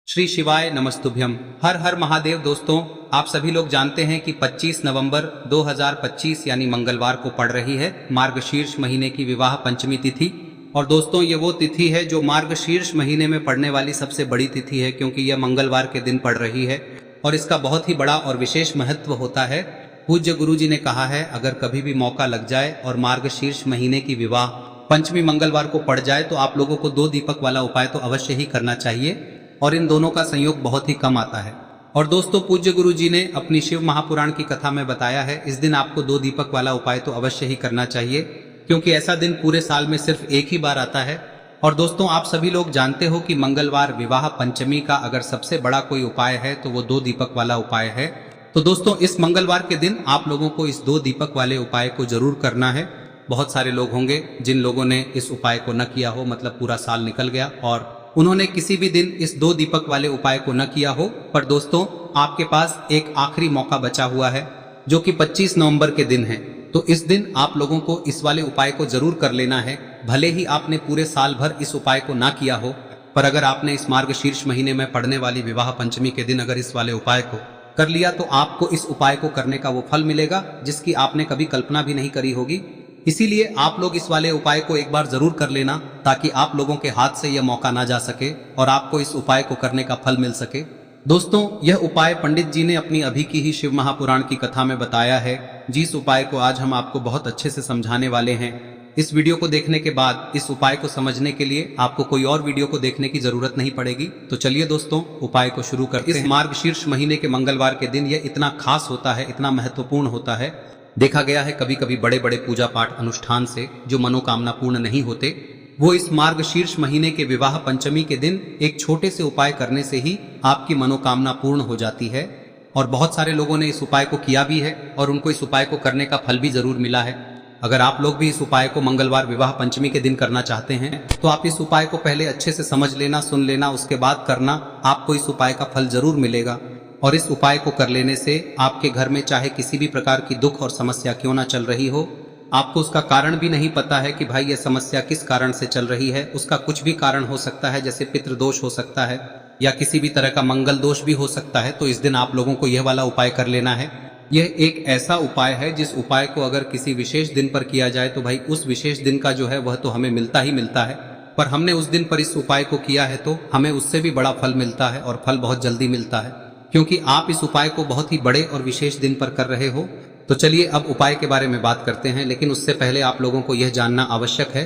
श्री शिवाय नमस्तुभ्यम। हर हर महादेव। दोस्तों, आप सभी लोग जानते हैं कि 25 नवंबर 2025 यानी मंगलवार को पड़ रही है मार्गशीर्ष महीने की विवाह पंचमी तिथि। और दोस्तों, ये वो तिथि है जो मार्गशीर्ष महीने में पड़ने वाली सबसे बड़ी तिथि है, क्योंकि यह मंगलवार के दिन पड़ रही है और इसका बहुत ही बड़ा और विशेष महत्व होता है। पूज्य गुरु जी ने कहा है, अगर कभी भी मौका लग जाए और मार्गशीर्ष महीने की विवाह पंचमी मंगलवार को पड़ जाए तो आप लोगों को 2 दीपक वाला उपाय तो अवश्य ही करना चाहिए, और इन दोनों का संयोग बहुत ही कम आता है। और दोस्तों, पूज्य गुरु जी ने अपनी शिव महापुराण की कथा में बताया है, इस दिन आपको 2 दीपक वाला उपाय तो अवश्य ही करना चाहिए, क्योंकि ऐसा दिन पूरे साल में सिर्फ एक ही बार आता है। और दोस्तों, आप सभी लोग जानते हो कि मंगलवार विवाह पंचमी का अगर सबसे बड़ा कोई उपाय है तो वो 2 दीपक वाला उपाय है। तो दोस्तों, इस मंगलवार के दिन आप लोगों को इस 2 दीपक वाले उपाय को जरूर करना है। बहुत सारे लोग होंगे जिन लोगों ने इस उपाय को न किया हो, मतलब पूरा साल निकल गया और उन्होंने किसी भी दिन इस 2 दीपक वाले उपाय को न किया हो। पर दोस्तों, आपके पास एक आखिरी मौका बचा हुआ है जो कि 25 नवंबर के दिन है। तो इस दिन आप लोगों को इस वाले उपाय को जरूर कर लेना है। भले ही आपने पूरे साल भर इस उपाय को ना किया हो, पर अगर आपने इस मार्गशीर्ष महीने में पड़ने वाली विवाह पंचमी के दिन अगर इस वाले उपाय को कर लिया तो आपको इस उपाय को करने का वो फल मिलेगा जिसकी आपने कभी कल्पना भी नहीं करी होगी। इसीलिए आप लोग इस वाले उपाय को एक बार जरूर कर लेना, ताकि आप लोगों के हाथ से यह मौका ना जा सके और आपको इस उपाय को करने का फल मिल सके। दोस्तों, यह उपाय पंडित जी ने अपनी अभी की ही शिव महापुराण की कथा में बताया है, जिस उपाय को आज हम आपको बहुत अच्छे से समझाने वाले हैं। इस वीडियो को देखने के बाद इस उपाय को समझने के लिए आपको कोई और वीडियो को देखने की जरूरत नहीं पड़ेगी। तो चलिए दोस्तों, उपाय को शुरू करते हैं। इस मार्गशीर्ष महीने के मंगलवार के दिन यह इतना खास होता है, इतना महत्वपूर्ण होता है। देखा गया है कभी कभी बड़े बड़े पूजा पाठ अनुष्ठान से जो मनोकामना पूर्ण नहीं होते, वो इस मार्गशीर्ष महीने के विवाह पंचमी के दिन एक छोटे से उपाय करने से ही आपकी मनोकामना पूर्ण हो जाती है। और बहुत सारे लोगों ने इस उपाय को किया भी है और उनको इस उपाय को करने का फल भी जरूर मिला है। अगर आप लोग भी इस उपाय को मंगलवार विवाह पंचमी के दिन करना चाहते हैं तो आप इस उपाय को पहले अच्छे से समझ लेना, सुन लेना, उसके बाद करना। आपको इस उपाय का फल जरूर मिलेगा। और इस उपाय को कर लेने से आपके घर में चाहे किसी भी प्रकार की दुख और समस्या क्यों ना चल रही हो, आपको उसका कारण भी नहीं पता है कि भाई ये समस्या किस कारण से चल रही है, उसका कुछ भी कारण हो सकता है, जैसे पितृदोष हो सकता है या किसी भी तरह का मंगल दोष भी हो सकता है। तो इस दिन आप लोगों को यह वाला उपाय कर लेना है। यह एक ऐसा उपाय है जिस उपाय को अगर किसी विशेष दिन पर किया जाए तो भाई उस विशेष दिन का जो है वह तो हमें मिलता ही मिलता है, पर हमने उस दिन पर इस उपाय को किया है तो हमें उससे भी बड़ा फल मिलता है, और फल बहुत जल्दी मिलता है, क्योंकि आप इस उपाय को बहुत ही बड़े और विशेष दिन पर कर रहे हो। तो चलिए अब उपाय के बारे में बात करते हैं, लेकिन उससे पहले आप लोगों को यह जानना आवश्यक है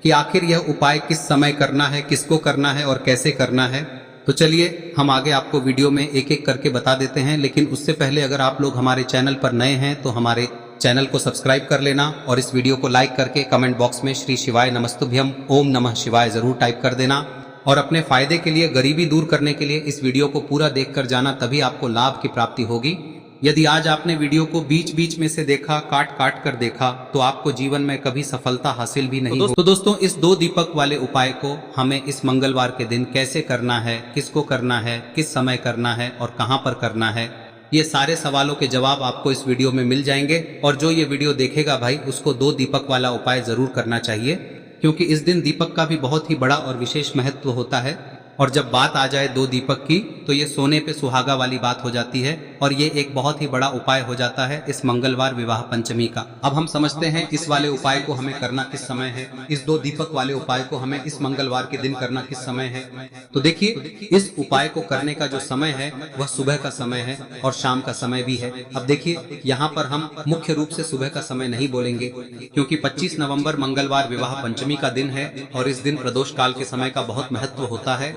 कि आखिर यह उपाय किस समय करना है, किसको करना है और कैसे करना है। तो चलिए हम आगे आपको वीडियो में एक एक करके बता देते हैं, लेकिन उससे पहले अगर आप लोग हमारे चैनल पर नए हैं तो हमारे चैनल को सब्सक्राइब कर लेना और इस वीडियो को लाइक करके कमेंट बॉक्स में श्री शिवाय नमस्तुभ्यम ओम नमः शिवाय जरूर टाइप कर देना। और अपने फायदे के लिए, गरीबी दूर करने के लिए इस वीडियो को पूरा देखकर जाना, तभी आपको लाभ की प्राप्ति होगी। यदि आज आपने वीडियो को बीच बीच में से देखा, काट काट कर देखा, तो आपको जीवन में कभी सफलता हासिल भी नहीं होगी। तो दोस्तों, इस 2 दीपक वाले उपाय को हमें इस मंगलवार के दिन कैसे करना है, किसको करना है, किस समय करना है और कहां पर करना है, ये सारे सवालों के जवाब आपको इस वीडियो में मिल जाएंगे। और जो ये वीडियो देखेगा भाई, उसको 2 दीपक वाला उपाय जरूर करना चाहिए, क्योंकि इस दिन दीपक का भी बहुत ही बड़ा और विशेष महत्व होता है। और जब बात आ जाए 2 दीपक की तो ये सोने पे सुहागा वाली बात हो जाती है, और ये एक बहुत ही बड़ा उपाय हो जाता है इस मंगलवार विवाह पंचमी का। अब हम समझते हैं इस वाले उपाय को हमें करना किस समय है, इस 2 दीपक वाले उपाय को हमें इस मंगलवार के दिन करना किस समय है। तो देखिए, इस उपाय को करने का जो समय है वह सुबह का समय है और शाम का समय भी है। अब देखिए, यहाँ पर हम मुख्य रूप से सुबह का समय नहीं बोलेंगे, क्योंकि 25 नवंबर मंगलवार विवाह पंचमी का दिन है और इस दिन प्रदोष काल के समय का बहुत महत्व होता है।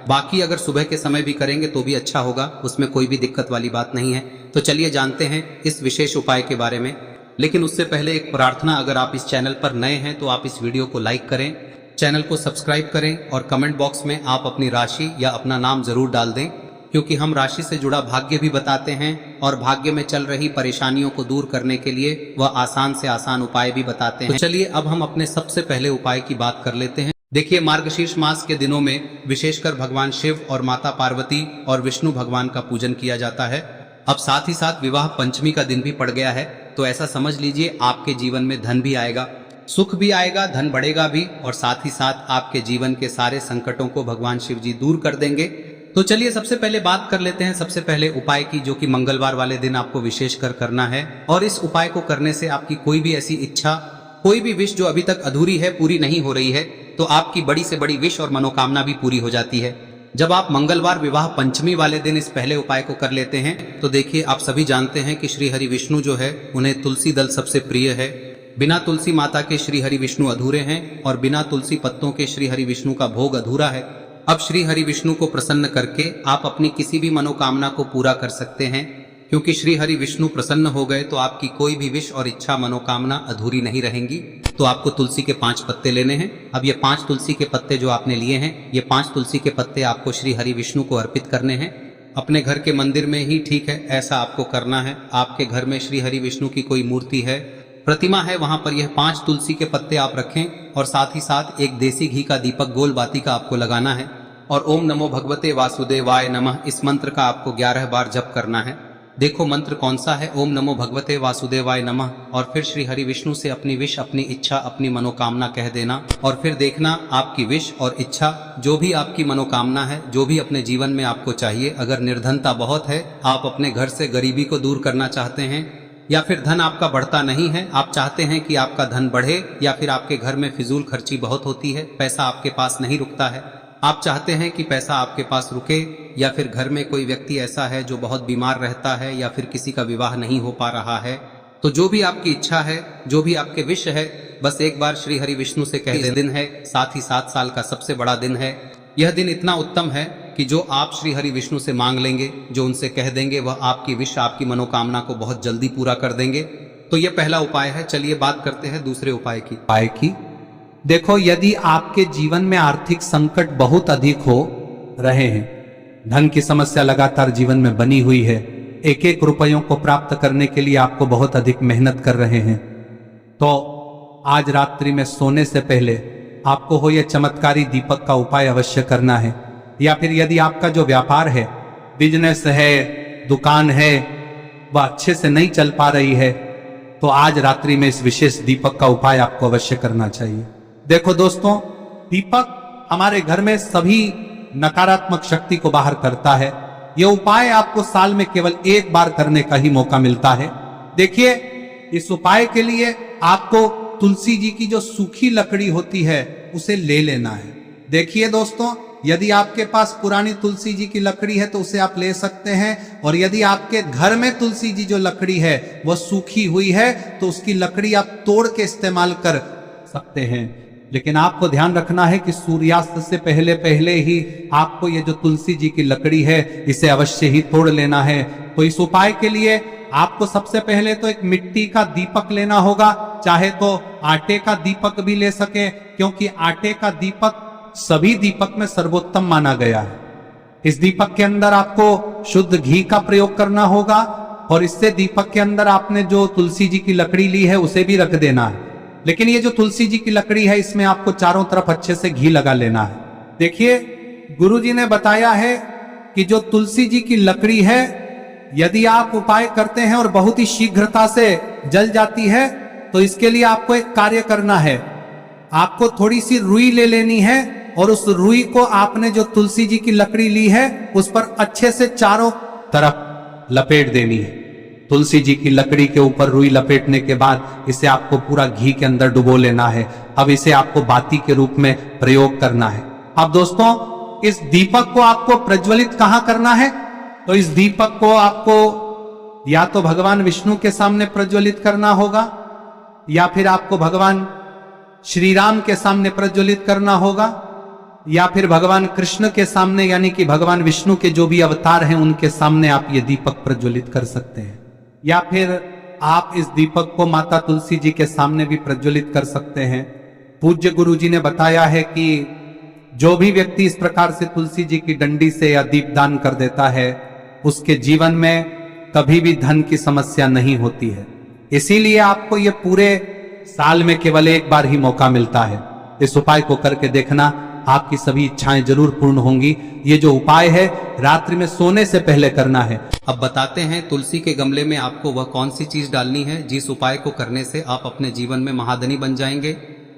बाकी अगर सुबह के समय भी करेंगे तो भी अच्छा होगा, उसमें कोई भी दिक्कत वाली बात नहीं है। तो चलिए जानते हैं इस विशेष उपाय के बारे में। लेकिन उससे पहले एक प्रार्थना, अगर आप इस चैनल पर नए हैं तो आप इस वीडियो को लाइक करें, चैनल को सब्सक्राइब करें और कमेंट बॉक्स में आप अपनी राशि या अपना नाम जरूर डाल दें, क्योंकि हम राशि से जुड़ा भाग्य भी बताते हैं और भाग्य में चल रही परेशानियों को दूर करने के लिए वह आसान से आसान उपाय भी बताते हैं। तो चलिए अब हम अपने सबसे पहले उपाय की बात कर लेते हैं। देखिए, मार्गशीर्ष मास के दिनों में विशेषकर भगवान शिव और माता पार्वती और विष्णु भगवान का पूजन किया जाता है। अब साथ ही साथ विवाह पंचमी का दिन भी पड़ गया है, तो ऐसा समझ लीजिए आपके जीवन में धन भी आएगा, सुख भी आएगा, धन बढ़ेगा भी, और साथ ही साथ आपके जीवन के सारे संकटों को भगवान शिव जी दूर कर देंगे। तो चलिए सबसे पहले बात कर लेते हैं सबसे पहले उपाय की, जो कि मंगलवार वाले दिन आपको विशेषकर करना है। और इस उपाय को करने से आपकी कोई भी ऐसी इच्छा, कोई भी विश जो अभी तक अधूरी है, पूरी नहीं हो रही है, तो आपकी बड़ी से बड़ी विश और मनोकामना भी पूरी हो जाती है। जब आप मंगलवार विवाह पंचमी वाले दिन इस पहले उपाय को कर लेते हैं, तो देखिए आप सभी जानते हैं कि श्री हरि विष्णु जो है उन्हें तुलसी दल सबसे प्रिय है। बिना तुलसी माता के श्री हरि विष्णु अधूरे हैं और बिना तुलसी पत्तों के श्री हरि विष्णु का भोग अधूरा है। अब श्री हरि विष्णु को प्रसन्न करके आप अपनी किसी भी मनोकामना को पूरा कर सकते हैं, क्योंकि श्री हरि विष्णु प्रसन्न हो गए तो आपकी कोई भी विश और इच्छा मनोकामना अधूरी नहीं रहेंगी। तो आपको तुलसी के 5 पत्ते लेने हैं। अब ये 5 तुलसी के पत्ते जो आपने लिए हैं, ये 5 तुलसी के पत्ते आपको श्री हरि विष्णु को अर्पित करने हैं। अपने घर के मंदिर में ही ठीक है, ऐसा आपको करना है। आपके घर में श्री हरि विष्णु की कोई मूर्ति है, प्रतिमा है, वहां पर यह 5 तुलसी के पत्ते आप रखें और साथ ही साथ एक देसी घी का दीपक गोल बाती का आपको लगाना है। और ओम नमो भगवते वासुदेवाय नमः इस मंत्र का आपको 11 बार जप करना है। देखो मंत्र कौन सा है, ओम नमो भगवते वासुदेवाय नमः, और फिर श्री हरि विष्णु से अपनी विश, अपनी इच्छा, अपनी मनोकामना कह देना। और फिर देखना आपकी विश और इच्छा, जो भी आपकी मनोकामना है, जो भी अपने जीवन में आपको चाहिए। अगर निर्धनता बहुत है, आप अपने घर से गरीबी को दूर करना चाहते हैं, या फिर धन आपका बढ़ता नहीं है, आप चाहते हैं कि आपका धन बढ़े, या फिर आपके घर में फिजूल खर्ची बहुत होती है, पैसा आपके पास नहीं रुकता है, आप चाहते हैं कि पैसा आपके पास रुके, या फिर घर में कोई व्यक्ति ऐसा है जो बहुत बीमार रहता है, या फिर किसी का विवाह नहीं हो पा रहा है, तो जो भी आपकी इच्छा है, जो भी आपके विश है, बस एक बार श्री हरि विष्णु से कह दें। दिन है, साथ ही 7 साल का सबसे बड़ा दिन है। यह दिन इतना उत्तम है कि जो आप श्री हरि विष्णु से मांग लेंगे, जो उनसे कह देंगे, वह आपकी विश, आपकी मनोकामना को बहुत जल्दी पूरा कर देंगे। तो यह पहला उपाय है। चलिए बात करते हैं दूसरे उपाय की। देखो, यदि आपके जीवन में आर्थिक संकट बहुत अधिक हो रहे हैं, धन की समस्या लगातार जीवन में बनी हुई है, एक एक रुपयों को प्राप्त करने के लिए आपको बहुत अधिक मेहनत कर रहे हैं, तो आज रात्रि में सोने से पहले आपको हो यह चमत्कारी दीपक का उपाय अवश्य करना है। या फिर यदि आपका जो व्यापार है, बिजनेस है, दुकान है, वह अच्छे से नहीं चल पा रही है, तो आज रात्रि में इस विशेष दीपक का उपाय आपको अवश्य करना चाहिए। देखो दोस्तों, दीपक हमारे घर में सभी नकारात्मक शक्ति को बाहर करता है। यह उपाय आपको साल में केवल एक बार करने का ही मौका मिलता है। देखिए, इस उपाय के लिए आपको तुलसी जी की जो सूखी लकड़ी होती है उसे ले लेना है। देखिए दोस्तों, यदि आपके पास पुरानी तुलसी जी की लकड़ी है तो उसे आप ले सकते हैं, और यदि आपके घर में तुलसी जी जो लकड़ी है वह सूखी हुई है तो उसकी लकड़ी आप तोड़ के इस्तेमाल कर सकते हैं। लेकिन आपको ध्यान रखना है कि सूर्यास्त से पहले पहले ही आपको ये जो तुलसी जी की लकड़ी है इसे अवश्य ही तोड़ लेना है। तो इस उपाय के लिए आपको सबसे पहले तो एक मिट्टी का दीपक लेना होगा, चाहे तो आटे का दीपक भी ले सके, क्योंकि आटे का दीपक सभी दीपक में सर्वोत्तम माना गया है। इस दीपक के अंदर आपको शुद्ध घी का प्रयोग करना होगा, और इससे दीपक के अंदर आपने जो तुलसी जी की लकड़ी ली है उसे भी रख देना है। लेकिन ये जो तुलसी जी की लकड़ी है, इसमें आपको चारों तरफ अच्छे से घी लगा लेना है। देखिए, गुरुजी ने बताया है कि जो तुलसी जी की लकड़ी है, यदि आप उपाय करते हैं और बहुत ही शीघ्रता से जल जाती है, तो इसके लिए आपको एक कार्य करना है। आपको थोड़ी सी रुई ले लेनी है, और उस रुई को आपने जो तुलसी जी की लकड़ी ली है उस पर अच्छे से चारों तरफ लपेट देनी है। तुलसी जी की लकड़ी के ऊपर रुई लपेटने के बाद इसे आपको पूरा घी के अंदर डुबो लेना है। अब इसे आपको बाती के रूप में प्रयोग करना है। अब दोस्तों, इस दीपक को आपको प्रज्वलित कहां करना है? तो इस दीपक को आपको या तो भगवान विष्णु के सामने प्रज्वलित करना होगा, या फिर आपको भगवान श्री राम के सामने प्रज्वलित करना होगा, या फिर भगवान कृष्ण के सामने, यानी कि भगवान विष्णु के जो भी अवतार हैं उनके सामने आप ये दीपक प्रज्वलित कर सकते हैं। या फिर आप इस दीपक को माता तुलसी जी के सामने भी प्रज्वलित कर सकते हैं। पूज्य गुरु जी ने बताया है कि जो भी व्यक्ति इस प्रकार से तुलसी जी की डंडी से या दीपदान कर देता है, उसके जीवन में कभी भी धन की समस्या नहीं होती है। इसीलिए आपको ये पूरे साल में केवल एक बार ही मौका मिलता है। इस उपाय को करके देखना, आपकी सभी इच्छाएं जरूर पूर्ण होंगी। ये जो उपाय है रात्रि में सोने से पहले करना है। अब बताते हैं तुलसी के गमले में आपको वह कौन सी चीज डालनी है जिस उपाय को करने से आप अपने जीवन में महाधनी बन जाएंगे।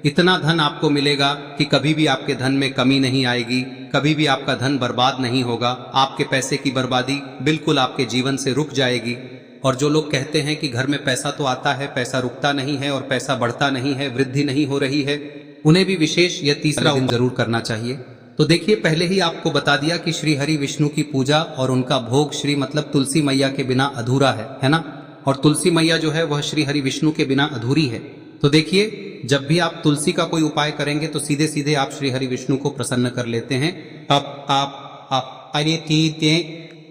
इतना धन आपको मिलेगा कि कभी भी आपके धन में कमी नहीं आएगी, कभी भी आपका धन बर्बाद नहीं होगा। आपके पैसे की बर्बादी बिल्कुल आपके जीवन से रुक जाएगी। और जो लोग कहते हैं कि घर में पैसा तो आता है, पैसा रुकता नहीं है और पैसा बढ़ता नहीं है, वृद्धि नहीं हो रही है, उन्हें भी विशेष यह तीसरा दिन जरूर करना चाहिए। तो देखिए, पहले ही आपको बता दिया कि श्री हरि विष्णु की पूजा और उनका भोग श्री मतलब तुलसी मैया के बिना अधूरा है ना। और तुलसी मैया जो है वह श्री हरि विष्णु के बिना अधूरी है। तो देखिए, जब भी आप तुलसी का कोई उपाय करेंगे तो सीधे सीधे आप श्री हरि विष्णु को प्रसन्न कर लेते हैं।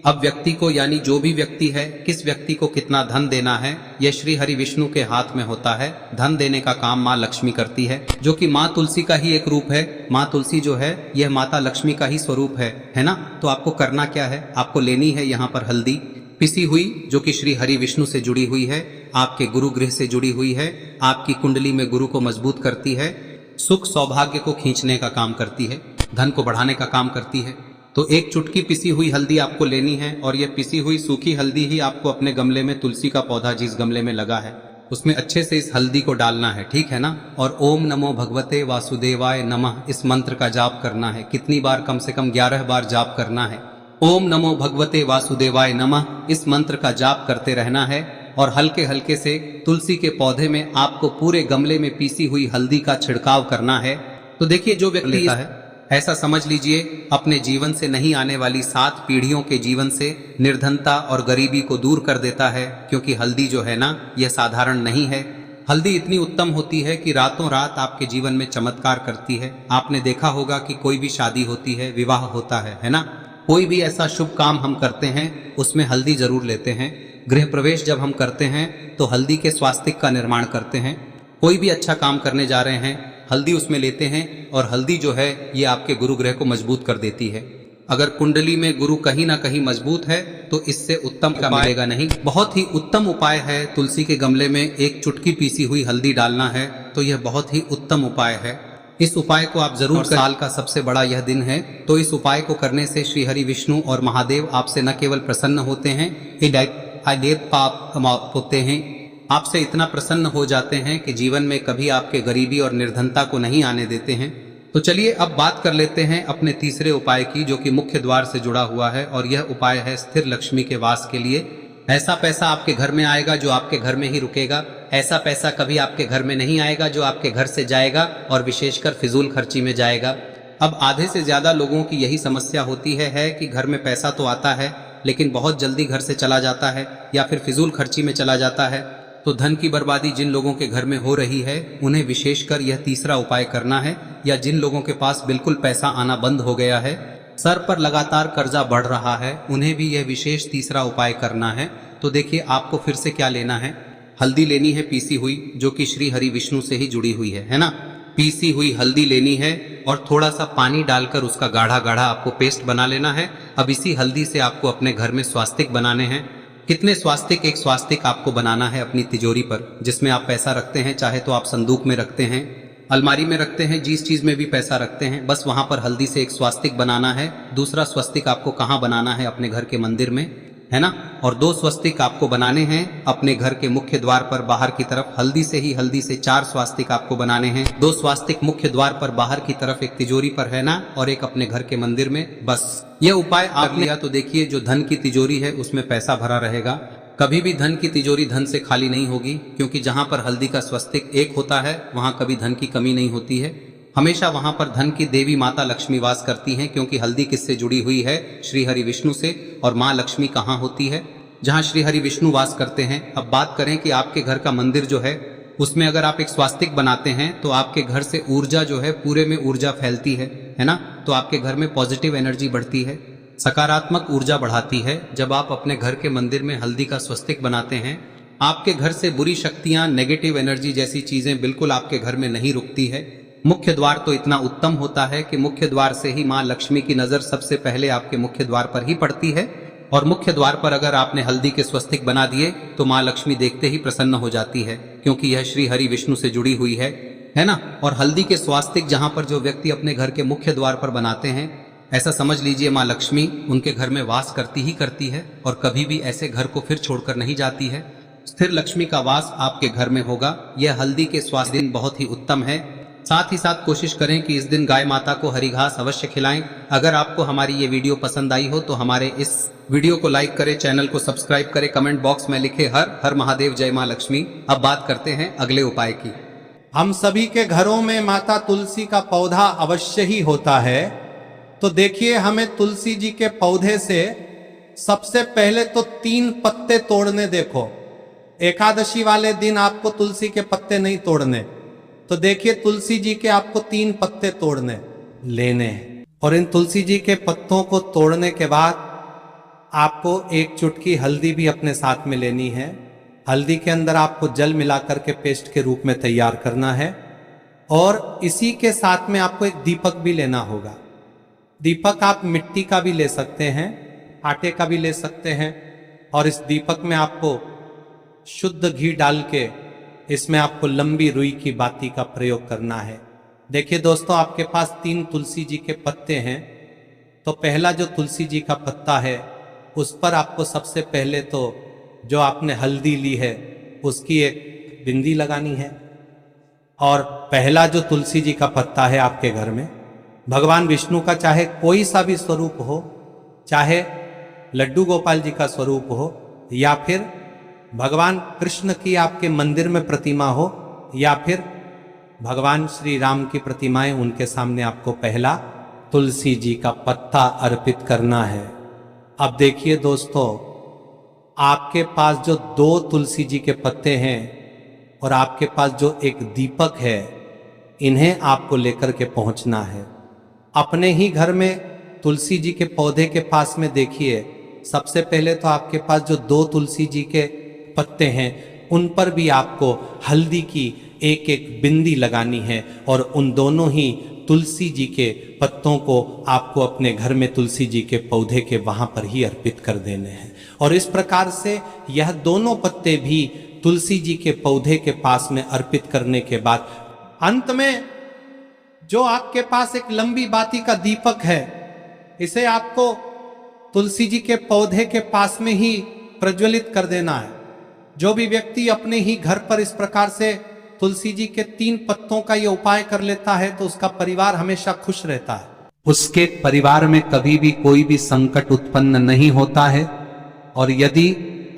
अब व्यक्ति को, यानी जो भी व्यक्ति है, किस व्यक्ति को कितना धन देना है, यह श्री हरि विष्णु के हाथ में होता है। धन देने का काम माँ लक्ष्मी करती है, जो कि माँ तुलसी का ही एक रूप है। माँ तुलसी जो है यह माता लक्ष्मी का ही स्वरूप है ना। तो आपको करना क्या है, आपको लेनी है यहाँ पर हल्दी पिसी हुई, जो कि श्री हरि विष्णु से जुड़ी हुई है, आपके गुरु गृह से जुड़ी हुई है, आपकी कुंडली में गुरु को मजबूत करती है, सुख सौभाग्य को खींचने का काम करती है, धन को बढ़ाने का काम करती है। तो एक चुटकी पिसी हुई हल्दी आपको लेनी है और यह पिसी हुई सूखी हल्दी ही आपको अपने गमले में, तुलसी का पौधा जिस गमले में लगा है उसमें अच्छे से इस हल्दी को डालना है, ठीक है ना। और ओम नमो भगवते वासुदेवाय नमः इस मंत्र का जाप करना है। कितनी बार? कम से कम 11 बार जाप करना है। ओम नमो भगवते वासुदेवाय नमः इस मंत्र का जाप करते रहना है और हल्के हल्के से तुलसी के पौधे में आपको पूरे गमले में पीसी हुई हल्दी का छिड़काव करना है। तो देखिए, जो व्यक्ति लेता है, ऐसा समझ लीजिए अपने जीवन से नहीं आने वाली 7 पीढ़ियों के जीवन से निर्धनता और गरीबी को दूर कर देता है। क्योंकि हल्दी जो है ना, यह साधारण नहीं है। हल्दी इतनी उत्तम होती है कि रातों रात आपके जीवन में चमत्कार करती है। आपने देखा होगा कि कोई भी शादी होती है, विवाह होता है ना, कोई भी ऐसा शुभ काम हम करते हैं उसमें हल्दी जरूर लेते हैं। गृह प्रवेश जब हम करते हैं तो हल्दी के स्वास्तिक का निर्माण करते हैं। कोई भी अच्छा काम करने जा रहे हैं, हल्दी उसमें लेते हैं और हल्दी जो है ये आपके गुरु ग्रह को मजबूत कर देती है। अगर कुंडली में गुरु कहीं ना कहीं मजबूत है तो इससे उत्तम का मिलेगा नहीं। बहुत ही उत्तम उपाय है, तुलसी के गमले में एक चुटकी पीसी हुई हल्दी डालना है, तो यह बहुत ही उत्तम उपाय है। इस उपाय को आप जरूर, साल का सबसे बड़ा यह दिन है, तो इस उपाय को करने से श्री हरि विष्णु और महादेव आपसे न केवल प्रसन्न होते हैं, पाप होते हैं, आपसे इतना प्रसन्न हो जाते हैं कि जीवन में कभी आपके गरीबी और निर्धनता को नहीं आने देते हैं। तो चलिए अब बात कर लेते हैं अपने तीसरे उपाय की, जो कि मुख्य द्वार से जुड़ा हुआ है। और यह उपाय है स्थिर लक्ष्मी के वास के लिए। ऐसा पैसा आपके घर में आएगा जो आपके घर में ही रुकेगा। ऐसा पैसा कभी आपके घर में नहीं आएगा जो आपके घर से जाएगा और विशेषकर फिजूल खर्ची में जाएगा। अब आधे से ज्यादा लोगों की यही समस्या होती है कि घर में पैसा तो आता है लेकिन बहुत जल्दी घर से चला जाता है या फिर फिजूल खर्ची में चला जाता है। तो धन की बर्बादी जिन लोगों के घर में हो रही है उन्हें विशेषकर यह तीसरा उपाय करना है। या जिन लोगों के पास बिल्कुल पैसा आना बंद हो गया है, सर पर लगातार कर्जा बढ़ रहा है, उन्हें भी यह विशेष तीसरा उपाय करना है। तो देखिए, आपको फिर से क्या लेना है, हल्दी लेनी है पीसी हुई, जो कि श्री हरि विष्णु से ही जुड़ी हुई है ना। पीसी हुई हल्दी लेनी है और थोड़ा सा पानी डालकर उसका गाढ़ा गाढ़ा आपको पेस्ट बना लेना है। अब इसी हल्दी से आपको अपने घर में स्वास्तिक बनाने हैं। कितने स्वास्तिक? एक स्वास्तिक आपको बनाना है अपनी तिजोरी पर, जिसमें आप पैसा रखते हैं। चाहे तो आप संदूक में रखते हैं, अलमारी में रखते हैं, जिस चीज में भी पैसा रखते हैं, बस वहां पर हल्दी से एक स्वास्तिक बनाना है। दूसरा स्वस्तिक आपको कहाँ बनाना है? अपने घर के मंदिर में, है ना। और 2 स्वस्तिक आपको बनाने हैं अपने घर के मुख्य द्वार पर बाहर की तरफ। हल्दी से 4 स्वास्तिक आपको बनाने हैं। 2 स्वास्तिक मुख्य द्वार पर बाहर की तरफ, एक तिजोरी पर, है ना, और एक अपने घर के मंदिर में। बस यह उपाय आपने किया तो देखिए, जो धन की तिजोरी है उसमें पैसा भरा रहेगा। कभी भी धन की तिजोरी धन से खाली नहीं होगी, क्योंकि जहां पर हल्दी का स्वस्तिक एक होता है वहां कभी धन की कमी नहीं होती है। हमेशा वहां पर धन की देवी माता लक्ष्मी वास करती हैं, क्योंकि हल्दी किससे जुड़ी हुई है? श्री हरि विष्णु से। और माँ लक्ष्मी कहाँ होती है? जहाँ श्री हरि विष्णु वास करते हैं। अब बात करें कि आपके घर का मंदिर जो है उसमें अगर आप एक स्वास्तिक बनाते हैं तो आपके घर से ऊर्जा जो है, पूरे में ऊर्जा फैलती है ना। तो आपके घर में पॉजिटिव एनर्जी बढ़ती है, सकारात्मक ऊर्जा बढ़ाती है। जब आप अपने घर के मंदिर में हल्दी का स्वस्तिक बनाते हैं, आपके घर से बुरी शक्तियां, नेगेटिव एनर्जी जैसी चीजें बिल्कुल आपके घर में नहीं रुकती है। मुख्य द्वार तो इतना उत्तम होता है कि मुख्य द्वार से ही माँ लक्ष्मी की नजर सबसे पहले आपके मुख्य द्वार पर ही पड़ती है। और मुख्य द्वार पर अगर आपने हल्दी के स्वस्तिक बना दिए तो माँ लक्ष्मी देखते ही प्रसन्न हो जाती है, क्योंकि यह श्री हरि विष्णु से जुड़ी हुई है ना। और हल्दी के स्वास्तिक जहां पर जो व्यक्ति अपने घर के मुख्य द्वार पर बनाते हैं, ऐसा समझ लीजिए माँ लक्ष्मी उनके घर में वास करती ही करती है और कभी भी ऐसे घर को फिर छोड़कर नहीं जाती है। स्थिर लक्ष्मी का वास आपके घर में होगा। यह हल्दी के स्वास्थ्य दिन बहुत ही उत्तम है। साथ ही साथ कोशिश करें कि इस दिन गाय माता को हरी घास अवश्य खिलाएं। अगर आपको हमारी ये वीडियो पसंद आई हो तो हमारे इस वीडियो को लाइक करें, चैनल को सब्सक्राइब करें, कमेंट बॉक्स में लिखे हर हर महादेव, जय मां लक्ष्मी। अब बात करते हैं अगले उपाय की। हम सभी के घरों में माता तुलसी का पौधा अवश्य ही होता है। तो देखिए, हमें तुलसी जी के पौधे से सबसे पहले तो 3 पत्ते तोड़ने। देखो, एकादशी वाले दिन आपको तुलसी के पत्ते नहीं तोड़ने। तो देखिए, तुलसी जी के आपको 3 पत्ते तोड़ने लेने हैं। और इन तुलसी जी के पत्तों को तोड़ने के बाद आपको 1 चुटकी हल्दी भी अपने साथ में लेनी है। हल्दी के अंदर आपको जल मिलाकर के पेस्ट के रूप में तैयार करना है। और इसी के साथ में आपको एक दीपक भी लेना होगा। दीपक आप मिट्टी का भी ले सकते हैं, आटे का भी ले सकते हैं। और इस दीपक में आपको शुद्ध घी डाल के इसमें आपको लंबी रुई की बाती का प्रयोग करना है। देखिए दोस्तों, आपके पास 3 तुलसी जी के पत्ते हैं। तो पहला जो तुलसी जी का पत्ता है उस पर आपको सबसे पहले तो जो आपने हल्दी ली है उसकी एक बिंदी लगानी है। और पहला जो तुलसी जी का पत्ता है आपके घर में, भगवान विष्णु का चाहे कोई सा भी स्वरूप हो, चाहे लड्डू गोपाल जी का स्वरूप हो, या फिर भगवान कृष्ण की आपके मंदिर में प्रतिमा हो, या फिर भगवान श्री राम की प्रतिमाएं, उनके सामने आपको पहला तुलसी जी का पत्ता अर्पित करना है। अब देखिए दोस्तों, आपके पास जो 2 तुलसी जी के पत्ते हैं और आपके पास जो एक दीपक है, इन्हें आपको लेकर के पहुंचना है। अपने ही घर में तुलसी जी के पौधे के पास में देखिए, सबसे पहले तो आपके पास जो 2 तुलसी जी के पत्ते हैं उन पर भी आपको हल्दी की एक बिंदी लगानी है। और उन दोनों ही तुलसी जी के पत्तों को आपको अपने घर में तुलसी जी के पौधे के वहां पर ही अर्पित कर देने हैं। और इस प्रकार से यह दोनों पत्ते भी तुलसी जी के पौधे के पास में अर्पित करने के बाद अंत में जो आपके पास एक लंबी बाती का दीपक है, इसे आपको तुलसी जी के पौधे के पास में ही प्रज्वलित कर देना है। जो भी व्यक्ति अपने ही घर पर इस प्रकार से तुलसी जी के 3 पत्तों का ये उपाय कर लेता है तो उसका परिवार हमेशा खुश रहता है। उसके परिवार में कभी भी कोई भी संकट उत्पन्न नहीं होता है। और यदि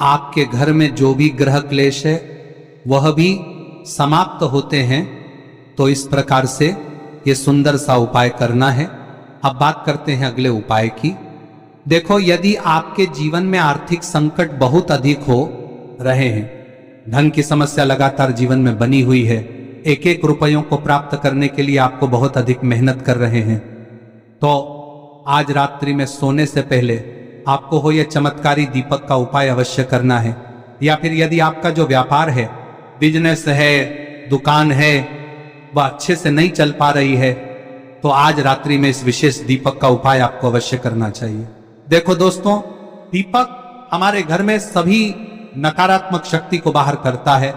आपके घर में जो भी ग्रह क्लेश है वह भी समाप्त होते हैं। तो इस प्रकार से ये सुंदर सा उपाय करना है। अब बात करते हैं अगले उपाय की। देखो, यदि आपके जीवन में आर्थिक संकट बहुत अधिक हो रहे हैं, धन की समस्या लगातार जीवन में बनी हुई है, एक रुपयों को प्राप्त करने के लिए आपको बहुत अधिक मेहनत कर रहे हैं, तो आज रात्रि में सोने से पहले आपको हो यह चमत्कारी दीपक का उपाय अवश्य करना है। या फिर यदि आपका जो व्यापार है, बिजनेस है, दुकान है, वह अच्छे से नहीं चल पा रही है, तो आज रात्रि में इस विशेष दीपक का उपाय आपको अवश्य करना चाहिए। देखो दोस्तों, दीपक हमारे घर में सभी नकारात्मक शक्ति को बाहर करता है।